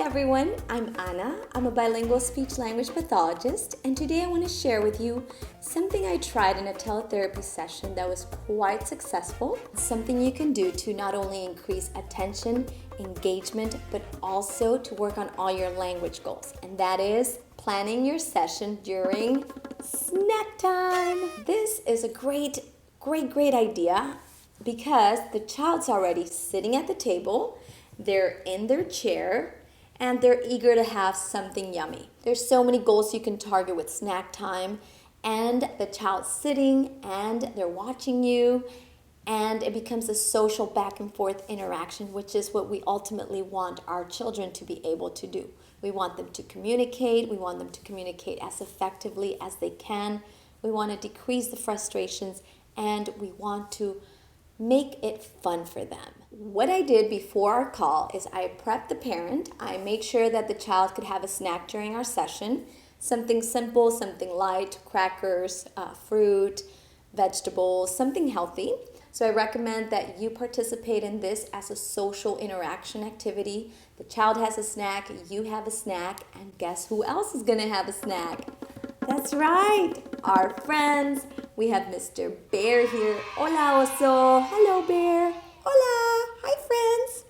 everyone, I'm Anna. I'm a bilingual speech-language pathologist, and today I want to share with you something I tried in a teletherapy session that was quite successful. It's something you can do to not only increase attention, engagement, but also to work on all your language goals, and that is planning your session during snack time. This is a great idea because the child's already sitting at the table, they're in their chair, and they're eager to have something yummy. There's so many goals you can target with snack time, and the child's sitting and they're watching you, and it becomes a social back and forth interaction, which is what we ultimately want our children to be able to do. We want them to communicate. We want them to communicate as effectively as they can. We want to decrease the frustrations, and we want to make it fun for them. What I did before our call is I prepped the parent. I made sure that the child could have a snack during our session. Something simple, something light, crackers, fruit, vegetables, something healthy. So I recommend that you participate in this as a social interaction activity. The child has a snack, you have a snack, and guess who else is gonna have a snack? That's right, our friends. We have Mr. Bear here. Hola, oso. Hello, Bear. Hola. Hi, friends.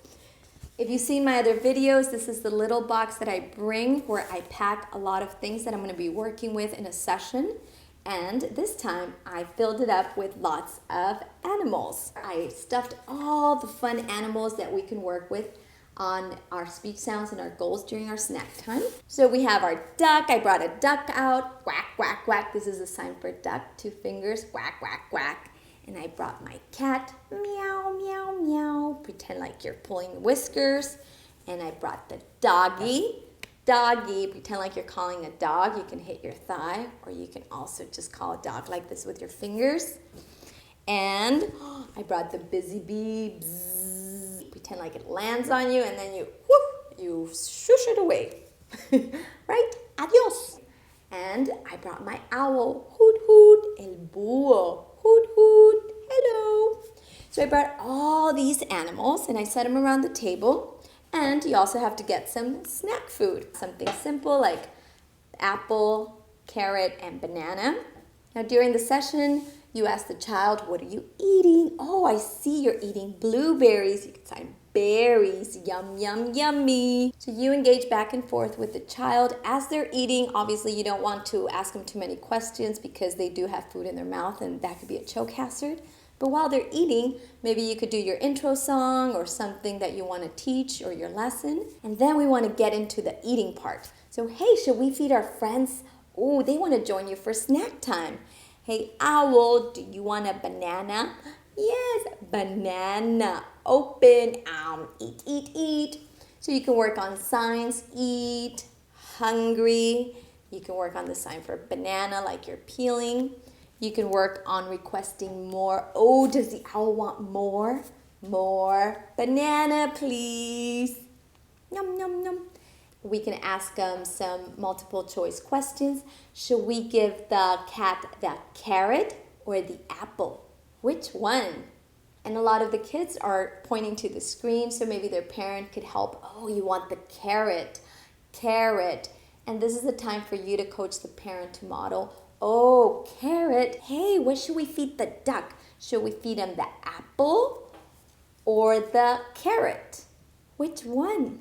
If you've seen my other videos, this is the little box that I bring where I pack a lot of things that I'm going to be working with in a session. And this time, I filled it up with lots of animals. I stuffed all the fun animals that we can work with on our speech sounds and our goals during our snack time. So we have our duck. I brought a duck out. Quack, quack, quack. This is a sign for duck. 2 fingers. Quack, quack, quack. And I brought my cat. Meow, meow, meow. Pretend like you're pulling whiskers. And I brought the doggy. Doggy. Pretend like you're calling a dog. You can hit your thigh, or you can also just call a dog like this with your fingers. And I brought the busy bee. Bzz. Pretend like it lands on you, and then you shush it away. Right? Adios. And I brought my owl. Hoot, hoot. El búho. Hoot, hoot. Hello. So I brought all these animals, and I set them around the table. And you also have to get some snack food. Something simple like apple, carrot, and banana. Now during the session, you ask the child, what are you eating? Oh, I see you're eating blueberries. You can sign berries. Yum, yum, yummy. So you engage back and forth with the child as they're eating. Obviously, you don't want to ask them too many questions because they do have food in their mouth, and that could be a choke hazard. But while they're eating, maybe you could do your intro song or something that you want to teach, or your lesson. And then we want to get into the eating part. So, hey, should we feed our friends? Oh, they want to join you for snack time. Hey, owl, do you want a banana? Yes, banana. Open, eat, eat, eat. So you can work on signs, eat, hungry. You can work on the sign for banana, like you're peeling. You can work on requesting more. Oh, does the owl want more? More. Banana, please. Yum, yum, yum. We can ask them some multiple choice questions. Should we give the cat the carrot or the apple? Which one? And a lot of the kids are pointing to the screen, so maybe their parent could help. Oh, you want the carrot. Carrot. And this is the time for you to coach the parent to model. Oh, carrot. Hey, what should we feed the duck? Should we feed him the apple or the carrot? Which one?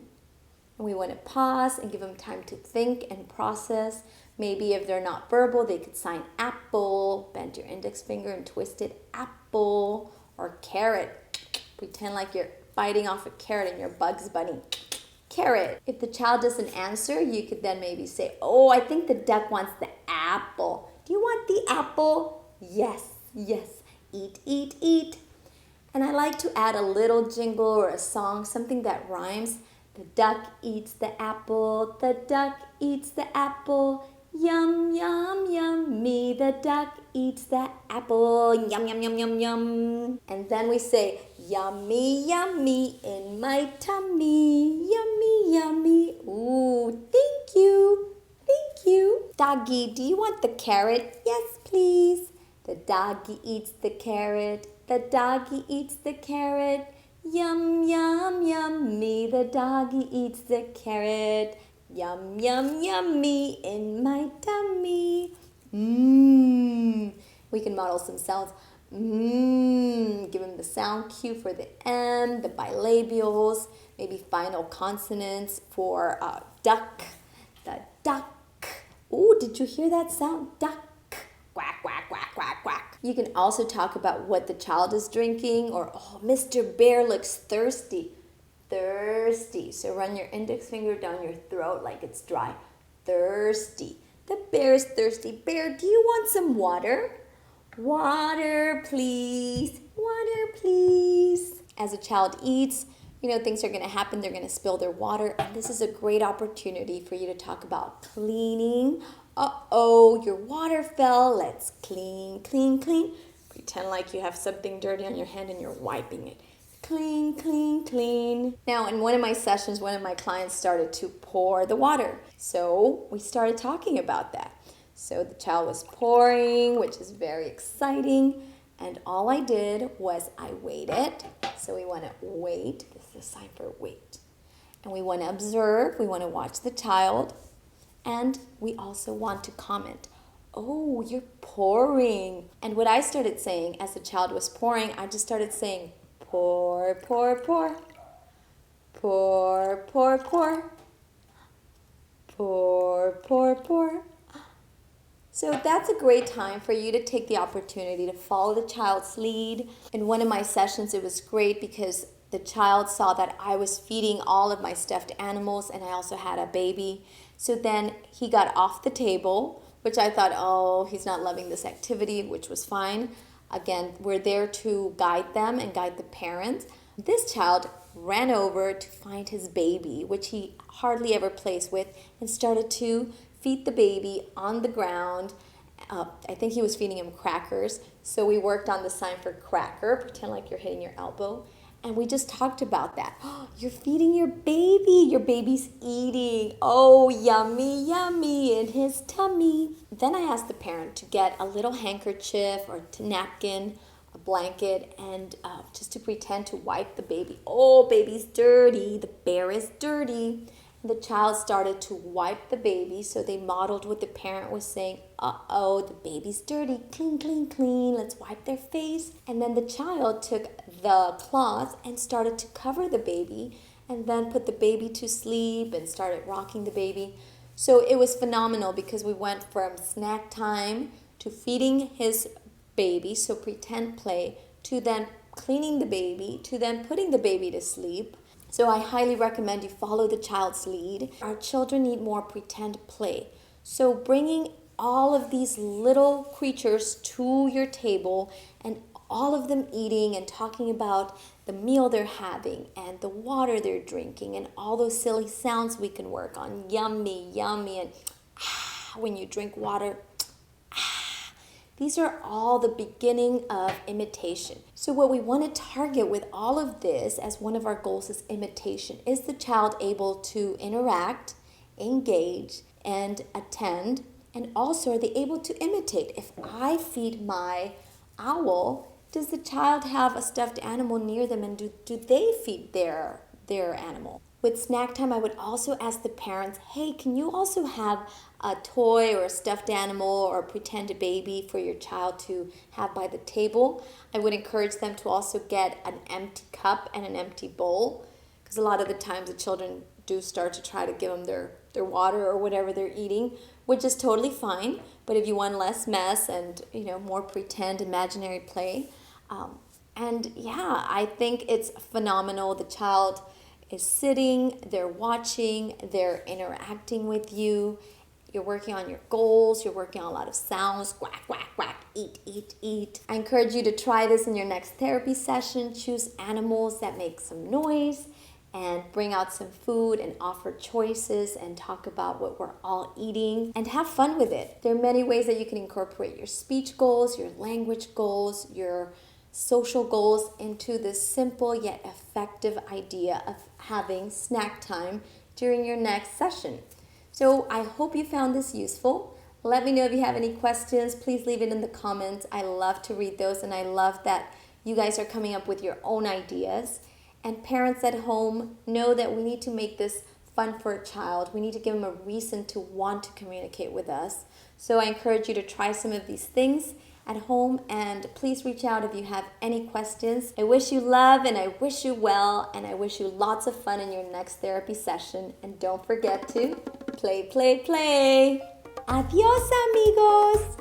And we want to pause and give them time to think and process. Maybe if they're not verbal, they could sign apple. Bend your index finger and twist it. Apple or carrot. Pretend like you're biting off a carrot and you're Bugs Bunny. Carrot. If the child doesn't answer, you could then maybe say, oh, I think the duck wants the apple. Do you want the apple? Yes, yes. Eat, eat, eat. And I like to add a little jingle or a song, something that rhymes. The duck eats the apple. The duck eats the apple. Yum, yum, yummy. The duck eats the apple. Yum, yum, yum, yum, yum. And then we say, yummy, yummy in my tummy. Yummy, yummy. Ooh, thank you. Thank you. Doggy, do you want the carrot? Yes, please. The doggy eats the carrot. The doggy eats the carrot. Yum, yum, yummy, the doggy eats the carrot. Yum, yum, yummy in my tummy. Mmm. We can model some sounds. Mmm. Give him the sound cue for the M, the bilabials, maybe final consonants for duck. The duck. Ooh, did you hear that sound? Duck. Quack, quack, quack, quack, quack. You can also talk about what the child is drinking, or, oh, Mr. Bear looks thirsty. Thirsty. So run your index finger down your throat like it's dry. Thirsty. The bear is thirsty. Bear, do you want some water? Water, please. Water, please. As a child eats, things are going to happen. They're going to spill their water. And this is a great opportunity for you to talk about cleaning. Uh-oh, your water fell. Let's clean, clean, clean. Pretend like you have something dirty on your hand and you're wiping it. Clean, clean, clean. Now, in one of my sessions, one of my clients started to pour the water. So we started talking about that. So the child was pouring, which is very exciting. And all I did was I waited. So we want to wait. This is a sign for wait. And we want to observe. We want to watch the child. And we also want to comment. Oh, you're pouring. And what I started saying as the child was pouring, I just started saying, pour, pour, pour. Pour, pour, pour. Pour, pour, pour. So that's a great time for you to take the opportunity to follow the child's lead. In one of my sessions, it was great because the child saw that I was feeding all of my stuffed animals and I also had a baby. So then he got off the table, which I thought, oh, he's not loving this activity, which was fine. Again, we're there to guide them and guide the parents. This child ran over to find his baby, which he hardly ever plays with, and started to feed the baby on the ground. I think he was feeding him crackers. So we worked on the sign for cracker, pretend like you're hitting your elbow. And we just talked about that. Oh, you're feeding your baby. Your baby's eating. Oh, yummy, yummy in his tummy. Then I asked the parent to get a little handkerchief or napkin, a blanket, and just to pretend to wipe the baby. Oh, baby's dirty. The bear is dirty. And the child started to wipe the baby. So they modeled what the parent was saying. Uh-oh, the baby's dirty. Clean, clean, clean. Let's wipe their face. And then the child took the cloth and started to cover the baby and then put the baby to sleep and started rocking the baby. So it was phenomenal because we went from snack time to feeding his baby, so pretend play, to then cleaning the baby, to then putting the baby to sleep. So I highly recommend you follow the child's lead. Our children need more pretend play. So bringing all of these little creatures to your table and all of them eating and talking about the meal they're having and the water they're drinking and all those silly sounds we can work on. Yummy, yummy, and when you drink water. These are all the beginning of imitation. So what we want to target with all of this as one of our goals is imitation. Is the child able to interact, engage, and attend? And also, are they able to imitate? If I feed my owl, does the child have a stuffed animal near them, and do they feed their animal? With snack time, I would also ask the parents, hey, can you also have a toy or a stuffed animal or a pretend baby for your child to have by the table? I would encourage them to also get an empty cup and an empty bowl, because a lot of the times the children do start to try to give them their water or whatever they're eating, which is totally fine. But if you want less mess and more pretend imaginary play, I think it's phenomenal. The child is sitting, they're watching, they're interacting with you. You're working on your goals, you're working on a lot of sounds, quack, quack, quack, eat, eat, eat. I encourage you to try this in your next therapy session. Choose animals that make some noise and bring out some food and offer choices and talk about what we're all eating and have fun with it. There are many ways that you can incorporate your speech goals, your language goals, your social goals into this simple yet effective idea of having snack time during your next session. So I hope you found this useful. Let me know if you have any questions. Please leave it in the comments. I love to read those, and I love that you guys are coming up with your own ideas. And parents at home, know that we need to make this fun for a child. We need to give them a reason to want to communicate with us. So I encourage you to try some of these things at home, and please reach out if you have any questions. I wish you love and I wish you well, and I wish you lots of fun in your next therapy session. And don't forget to play, play, play. Adios, amigos.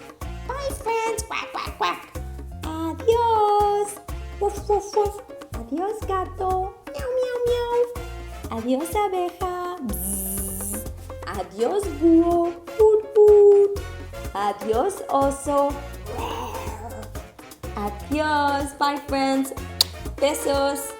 Bye, friends. Quack, quack, quack. Adios. Woof, woof, woof. Adios, gato. Meow, meow, meow. Adios, abeja. Bzz. Adios, búho. Hoot, hoot. Adios, oso. Adios. Bye, friends. Besos.